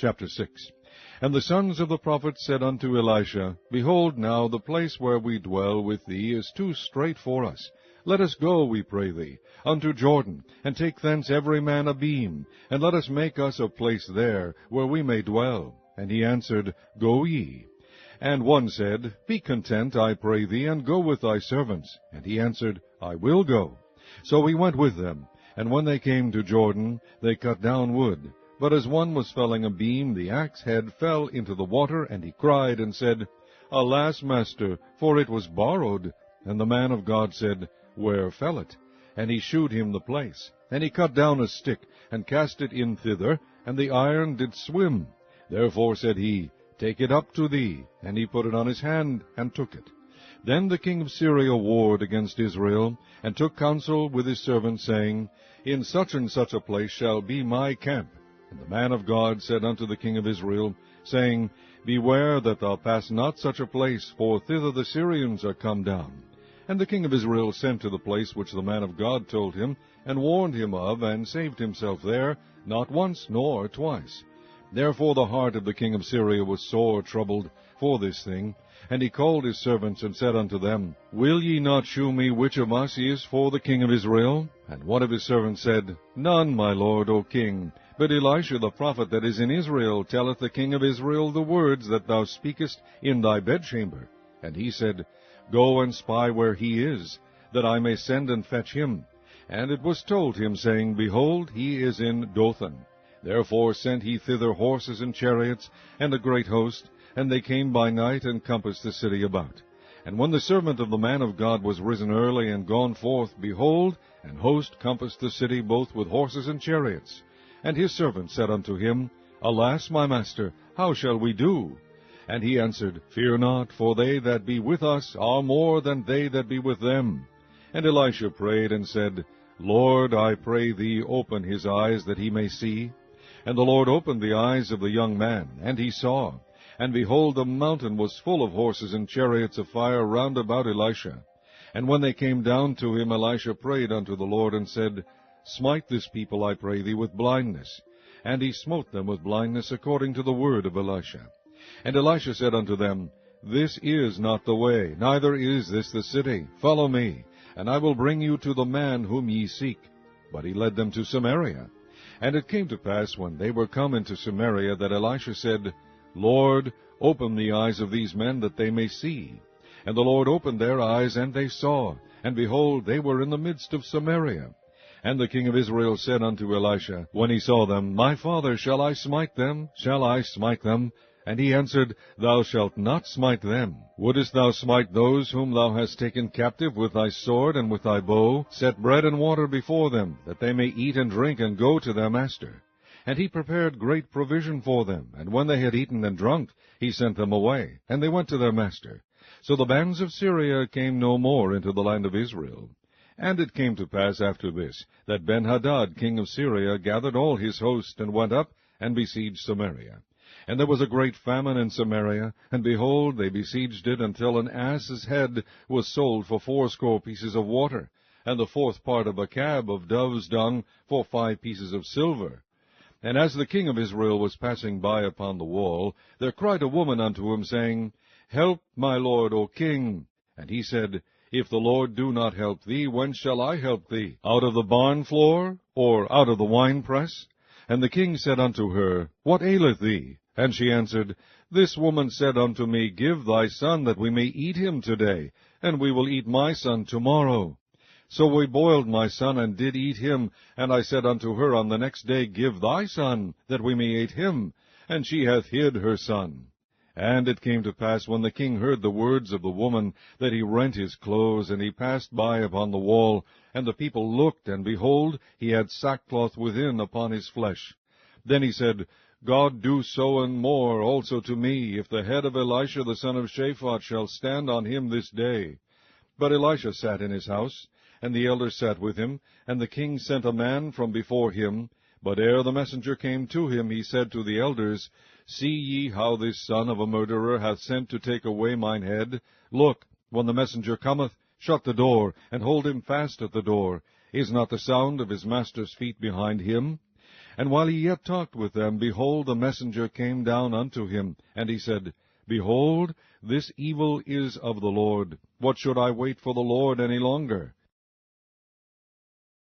Chapter 6. And the sons of the prophets said unto Elisha, Behold, now the place where we dwell with thee is too strait for us. Let us go, we pray thee, unto Jordan, and take thence every man a beam, and let us make us a place there, where we may dwell. And he answered, Go ye. And one said, Be content, I pray thee, and go with thy servants. And he answered, I will go. So he went with them. And when they came to Jordan, they cut down wood. But as one was felling a beam, the axe head fell into the water, and he cried and said, Alas, master, for it was borrowed. And the man of God said, Where fell it? And he shewed him the place. And he cut down a stick, and cast it in thither, and the iron did swim. Therefore said he, Take it up to thee. And he put it on his hand, and took it. Then the king of Syria warred against Israel, and took counsel with his servants, saying, In such and such a place shall be my camp. And the man of God said unto the king of Israel, saying, Beware that thou pass not such a place, for thither the Syrians are come down. And the king of Israel sent to the place which the man of God told him, and warned him of, and saved himself there, not once nor twice. Therefore the heart of the king of Syria was sore troubled for this thing. And he called his servants, and said unto them, Will ye not shew me which of us is for the king of Israel? And one of his servants said, None, my lord, O king. But Elisha the prophet that is in Israel telleth the king of Israel the words that thou speakest in thy bedchamber. And he said, Go and spy where he is, that I may send and fetch him. And it was told him, saying, Behold, he is in Dothan. Therefore sent he thither horses and chariots, and a great host, and they came by night, and compassed the city about. And when the servant of the man of God was risen early, and gone forth, behold, an host compassed the city both with horses and chariots. And his servant said unto him, Alas, my master, how shall we do? And he answered, Fear not, for they that be with us are more than they that be with them. And Elisha prayed and said, Lord, I pray thee, open his eyes, that he may see. And the Lord opened the eyes of the young man, and he saw. And behold, the mountain was full of horses and chariots of fire round about Elisha. And when they came down to him, Elisha prayed unto the Lord, and said, Smite this people, I pray thee, with blindness. And he smote them with blindness, according to the word of Elisha. And Elisha said unto them, This is not the way, neither is this the city. Follow me, and I will bring you to the man whom ye seek. But he led them to Samaria. And it came to pass, when they were come into Samaria, that Elisha said, Lord, open the eyes of these men, that they may see. And the Lord opened their eyes, and they saw. And behold, they were in the midst of Samaria. And the king of Israel said unto Elisha, when he saw them, My father, shall I smite them? Shall I smite them? And he answered, Thou shalt not smite them. Wouldest thou smite those whom thou hast taken captive with thy sword and with thy bow? Set bread and water before them, that they may eat and drink, and go to their master. And he prepared great provision for them. And when they had eaten and drunk, he sent them away, and they went to their master. So the bands of Syria came no more into the land of Israel. And it came to pass after this, that Ben-Hadad king of Syria gathered all his host, and went up, and besieged Samaria. And there was a great famine in Samaria, and behold, they besieged it, until an ass's head was sold for 80 pieces of water, and the 4th part of a cab of dove's dung for 5 pieces of silver. And as the king of Israel was passing by upon the wall, there cried a woman unto him, saying, Help, my lord, O king. And he said, If the Lord do not help thee, whence shall I help thee? Out of the barn floor, or out of the winepress? And the king said unto her, What aileth thee? And she answered, This woman said unto me, Give thy son, that we may eat him today, and we will eat my son tomorrow. So we boiled my son, and did eat him. And I said unto her on the next day, Give thy son, that we may eat him. And she hath hid her son. And it came to pass, when the king heard the words of the woman, that he rent his clothes, and he passed by upon the wall. And the people looked, and behold, he had sackcloth within upon his flesh. Then he said, God do so and more also to me, if the head of Elisha the son of Shaphat shall stand on him this day. But Elisha sat in his house, and the elders sat with him, and the king sent a man from before him. But ere the messenger came to him, he said to the elders, See ye how this son of a murderer hath sent to take away mine head? Look, when the messenger cometh, shut the door, and hold him fast at the door. Is not the sound of his master's feet behind him? And while he yet talked with them, behold, the messenger came down unto him, and he said, Behold, this evil is of the Lord. What should I wait for the Lord any longer?